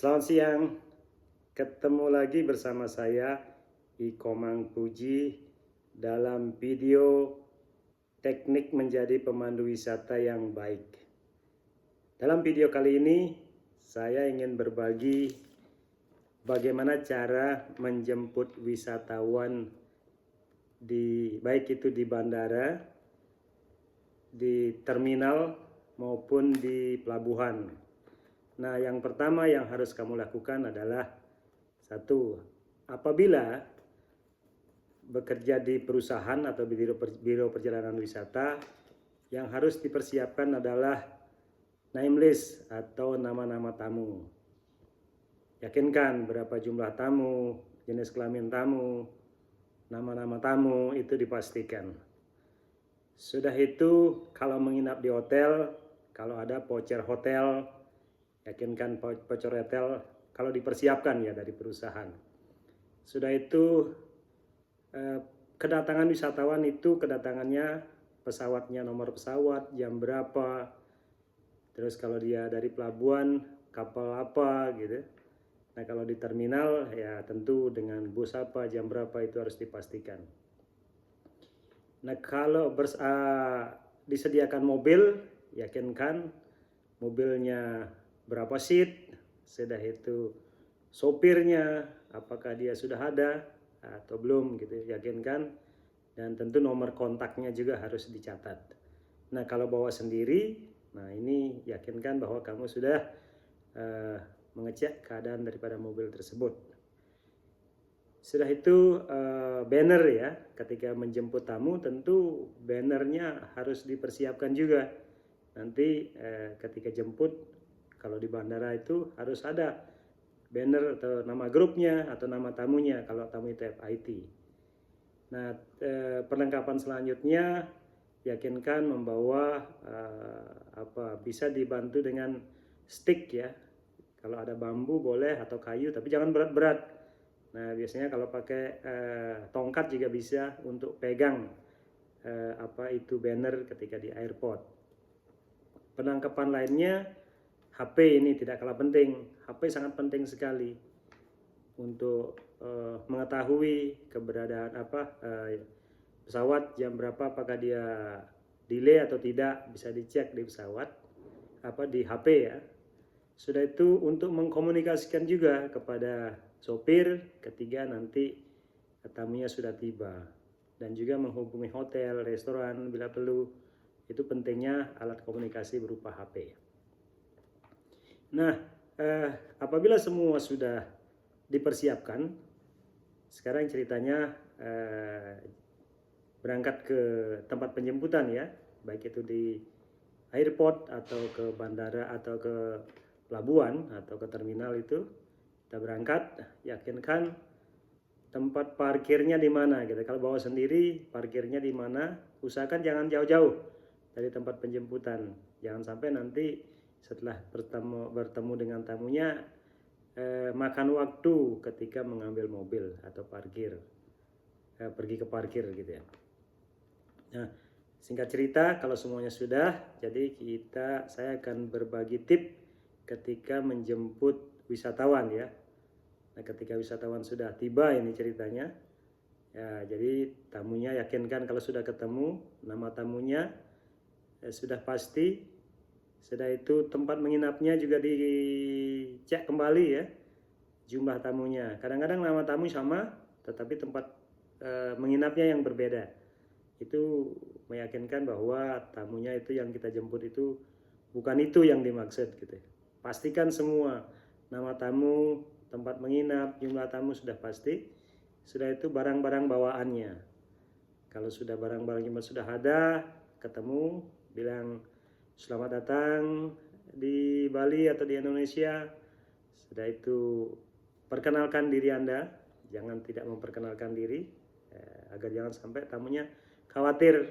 Selamat siang, ketemu lagi bersama saya Iko Mangpuji dalam video teknik menjadi pemandu wisata yang baik. Dalam video kali ini saya ingin berbagi bagaimana cara menjemput wisatawan baik itu di bandara, di terminal maupun di pelabuhan. Nah, yang pertama yang harus kamu lakukan adalah satu, apabila bekerja di perusahaan atau biro perjalanan wisata, yang harus dipersiapkan adalah name list atau nama-nama tamu. Yakinkan berapa jumlah tamu, jenis kelamin tamu, nama-nama tamu itu dipastikan. Sudah itu, kalau menginap di hotel, kalau ada voucher hotel, yakinkan voucher hotel kalau dipersiapkan ya dari perusahaan. Sudah itu kedatangan wisatawan itu kedatangannya pesawatnya, nomor pesawat, jam berapa, terus kalau dia dari pelabuhan kapal apa gitu. Nah kalau di terminal ya tentu dengan bus apa, jam berapa itu harus dipastikan. Nah kalau disediakan mobil, yakinkan mobilnya berapa seat, sudah itu sopirnya apakah dia sudah ada atau belum gitu, yakinkan, dan tentu nomor kontaknya juga harus dicatat. Nah kalau bawa sendiri, nah ini yakinkan bahwa kamu sudah mengecek keadaan daripada mobil tersebut. Sudah itu banner ya, ketika menjemput tamu tentu bannernya harus dipersiapkan juga. Nanti ketika jemput, kalau di bandara itu harus ada banner atau nama grupnya atau nama tamunya kalau tamu itu FIT. Nah, perlengkapan selanjutnya yakinkan membawa bisa dibantu dengan stick ya. Kalau ada bambu boleh atau kayu, tapi jangan berat-berat. Nah, biasanya kalau pakai tongkat juga bisa untuk pegang itu banner ketika di airport. Penangkapan lainnya, HP ini tidak kalah penting. HP sangat penting sekali untuk mengetahui keberadaan pesawat jam berapa, apakah dia delay atau tidak, bisa dicek di pesawat di HP ya. Sudah itu untuk mengkomunikasikan juga kepada sopir ketika nanti tamunya sudah tiba, dan juga menghubungi hotel, restoran bila perlu. Itu pentingnya alat komunikasi berupa HP. Nah, apabila semua sudah dipersiapkan, sekarang ceritanya berangkat ke tempat penjemputan ya, baik itu di airport atau ke bandara atau ke pelabuhan atau ke terminal itu. Kita berangkat, yakinkan tempat parkirnya di mana gitu. Kalau bawa sendiri, parkirnya di mana, usahakan jangan jauh-jauh dari tempat penjemputan. Jangan sampai nanti setelah bertemu dengan tamunya makan waktu ketika mengambil mobil atau parkir, pergi ke parkir gitu ya. Nah, singkat cerita, kalau semuanya sudah, jadi saya akan berbagi tip ketika menjemput wisatawan ya. Nah, ketika wisatawan sudah tiba, ini ceritanya ya, jadi tamunya yakinkan kalau sudah ketemu nama tamunya sudah pasti. Sudah itu tempat menginapnya juga dicek kembali ya, jumlah tamunya. Kadang-kadang nama tamu sama tetapi tempat menginapnya yang berbeda. Itu meyakinkan bahwa tamunya itu yang kita jemput itu bukan itu yang dimaksud gitu. Pastikan semua nama tamu, tempat menginap, jumlah tamu sudah pasti. Sudah itu barang-barang bawaannya. Kalau sudah barang-barangnya sudah ada, ketemu, bilang selamat datang di Bali atau di Indonesia. Sudah itu perkenalkan diri Anda, jangan tidak memperkenalkan diri agar jangan sampai tamunya khawatir.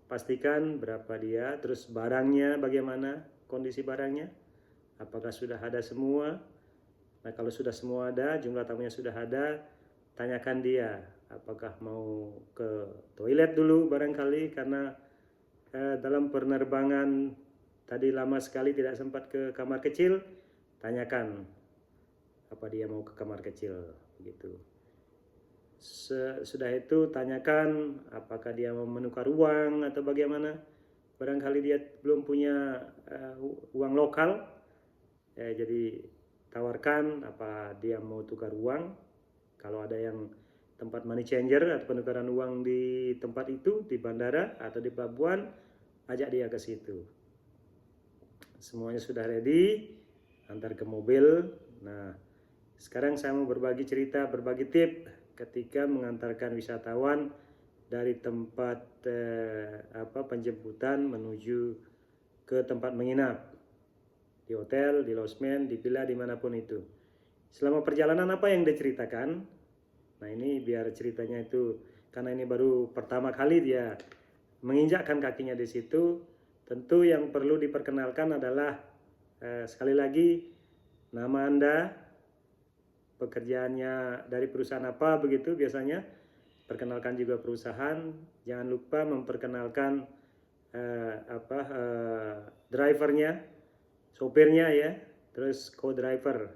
Pastikan berapa dia, terus barangnya bagaimana, kondisi barangnya, apakah sudah ada semua. Nah kalau sudah semua ada, jumlah tamunya sudah ada, tanyakan dia apakah mau ke toilet dulu barangkali karena dalam penerbangan tadi lama sekali tidak sempat ke kamar kecil. Tanyakan apa dia mau ke kamar kecil begitu. Sudah itu tanyakan apakah dia mau menukar uang atau bagaimana. Barangkali dia belum punya uang lokal, jadi tawarkan apa dia mau tukar uang. Kalau ada yang tempat money changer atau penukaran uang di tempat itu, di bandara atau di pelabuhan, ajak dia ke situ. Semuanya sudah ready, antar ke mobil. Nah, sekarang saya mau berbagi cerita, berbagi tip ketika mengantarkan wisatawan dari tempat penjemputan menuju ke tempat menginap, di hotel, di losmen, di villa, dimanapun itu. Selama perjalanan apa yang diceritakan? Nah, ini biar ceritanya itu, karena ini baru pertama kali dia menginjakkan kakinya di situ, tentu yang perlu diperkenalkan adalah sekali lagi nama Anda, pekerjaannya dari perusahaan apa begitu biasanya, perkenalkan juga perusahaan, jangan lupa memperkenalkan drivernya, sopirnya ya, terus co-driver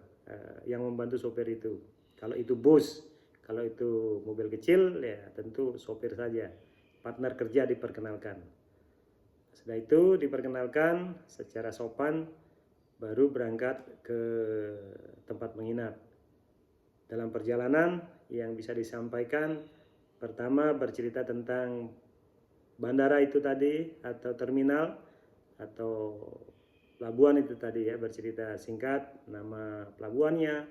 yang membantu sopir itu. Kalau itu bus, kalau itu mobil kecil ya tentu sopir saja, partner kerja diperkenalkan. Setelah itu diperkenalkan secara sopan, baru berangkat ke tempat menginap. Dalam perjalanan yang bisa disampaikan, pertama bercerita tentang bandara itu tadi, atau terminal, atau pelabuhan itu tadi ya, bercerita singkat, nama pelabuhannya,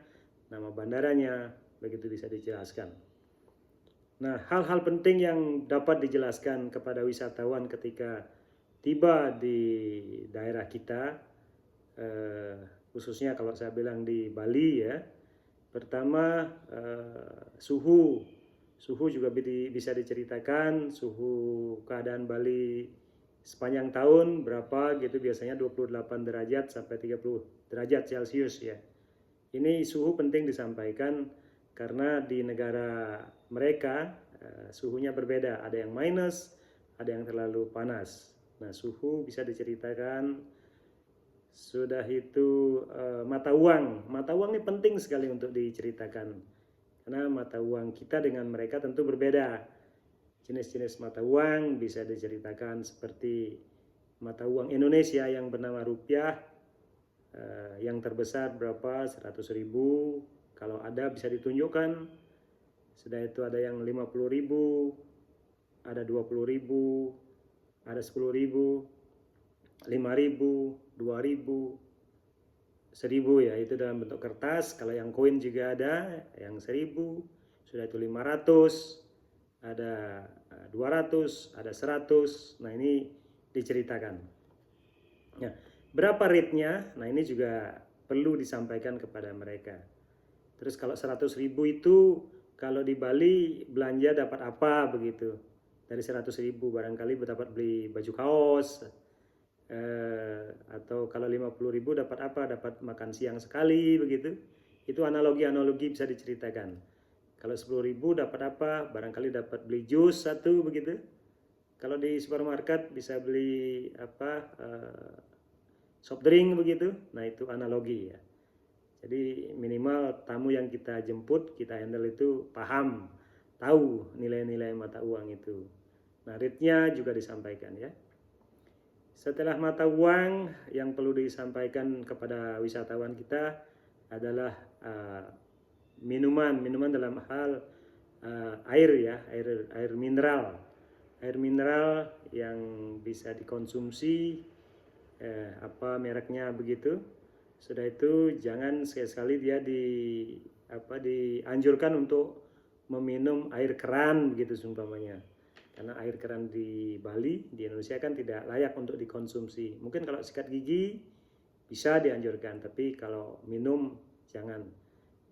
nama bandaranya, begitu bisa dijelaskan. Nah, hal-hal penting yang dapat dijelaskan kepada wisatawan ketika tiba di daerah kita, khususnya kalau saya bilang di Bali ya. Pertama, suhu juga bisa diceritakan, suhu keadaan Bali sepanjang tahun berapa gitu, biasanya 28 derajat sampai 30 derajat Celcius ya. Ini suhu penting disampaikan karena di negara mereka suhunya berbeda, ada yang minus, ada yang terlalu panas. Nah, suhu bisa diceritakan. Sudah itu mata uang ini penting sekali untuk diceritakan, karena mata uang kita dengan mereka tentu berbeda. Jenis-jenis mata uang bisa diceritakan seperti mata uang Indonesia yang bernama rupiah, yang terbesar berapa, 100.000, kalau ada bisa ditunjukkan. Sudah itu ada yang 50.000, ada 20.000, ada 10.000, 5.000, 2.000, 1.000 ya, itu dalam bentuk kertas. Kalau yang koin juga ada yang 1.000, sudah itu 500, ada 200, ada 100. Nah, ini diceritakan. Nah, berapa rate-nya? Nah, ini juga perlu disampaikan kepada mereka. Terus kalau 100.000 itu kalau di Bali belanja dapat apa begitu? Dari 100.000 barangkali dapat beli baju kaos, atau kalau 50.000 dapat apa? Dapat makan siang sekali begitu. Itu analogi bisa diceritakan. Kalau 10.000 dapat apa? Barangkali dapat beli jus satu begitu. Kalau di supermarket bisa beli soft drink begitu. Nah, itu analogi ya. Jadi minimal tamu yang kita jemput, kita handle itu paham, tahu nilai-nilai mata uang itu. Nah, rate-nya juga disampaikan ya. Setelah mata uang, yang perlu disampaikan kepada wisatawan kita adalah minuman dalam hal air ya, air mineral yang bisa dikonsumsi, apa mereknya begitu. Sudah itu jangan sekali-sekali dia dianjurkan untuk meminum air keran begitu seumpamanya. Karena air keran di Bali, di Indonesia kan tidak layak untuk dikonsumsi. Mungkin kalau sikat gigi bisa dianjurkan, tapi kalau minum jangan.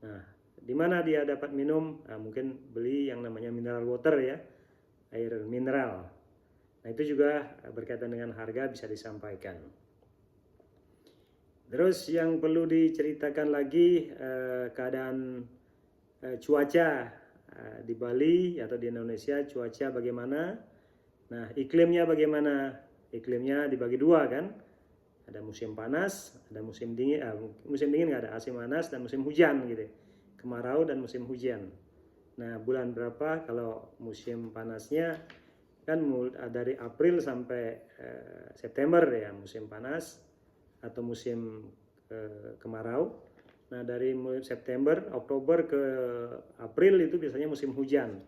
Nah, di mana dia dapat minum? Nah, mungkin beli yang namanya mineral water ya, air mineral. Nah, itu juga berkaitan dengan harga bisa disampaikan. Terus yang perlu diceritakan lagi keadaan cuaca di Bali atau di Indonesia, cuaca bagaimana. Nah, iklimnya bagaimana? Iklimnya dibagi dua kan, Ada musim panas, ada musim dingin, musim dingin nggak ada, musim panas dan musim hujan gitu. Kemarau dan musim hujan. Nah, bulan berapa kalau musim panasnya kan dari April sampai September ya musim panas atau musim kemarau. Nah, dari mulai September, Oktober ke April itu biasanya musim hujan.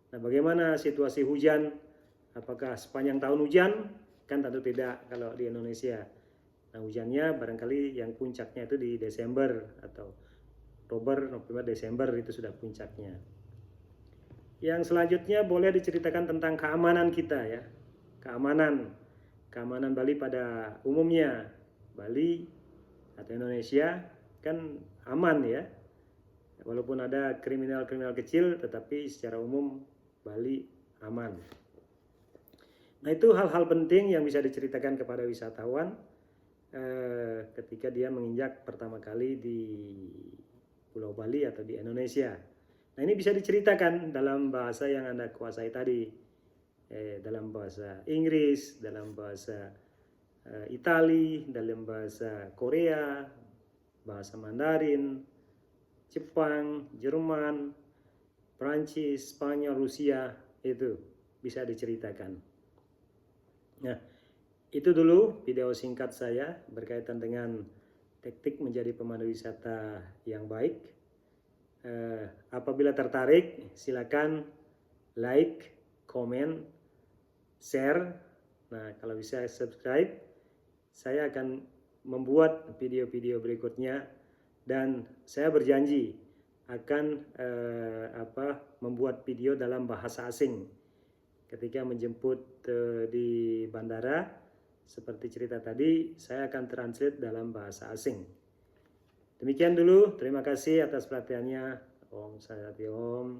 Nah, bagaimana situasi hujan? Apakah sepanjang tahun hujan? Kan tentu tidak kalau di Indonesia. Nah, hujannya barangkali yang puncaknya itu di Desember atau Oktober, November, Desember itu sudah puncaknya. Yang selanjutnya boleh diceritakan tentang keamanan kita ya. Keamanan Bali pada umumnya. Bali atau Indonesia kan aman ya. Walaupun ada kriminal-kriminal kecil, tetapi secara umum Bali aman. Nah, itu hal-hal penting yang bisa diceritakan kepada wisatawan ketika dia menginjak pertama kali di Pulau Bali atau di Indonesia. Nah, ini bisa diceritakan dalam bahasa yang Anda kuasai tadi, dalam bahasa Inggris, dalam bahasa Itali, dalam bahasa Korea, bahasa Mandarin, Jepang, Jerman, Prancis, Spanyol, Rusia, itu bisa diceritakan. Nah, itu dulu video singkat saya berkaitan dengan teknik menjadi pemandu wisata yang baik. Apabila tertarik, silakan like, komen, share. Nah, kalau bisa subscribe, saya akan membuat video-video berikutnya dan saya berjanji akan membuat video dalam bahasa asing ketika menjemput di bandara. Seperti cerita tadi, saya akan translate dalam bahasa asing. Demikian dulu, terima kasih atas perhatiannya. Om Santi Om.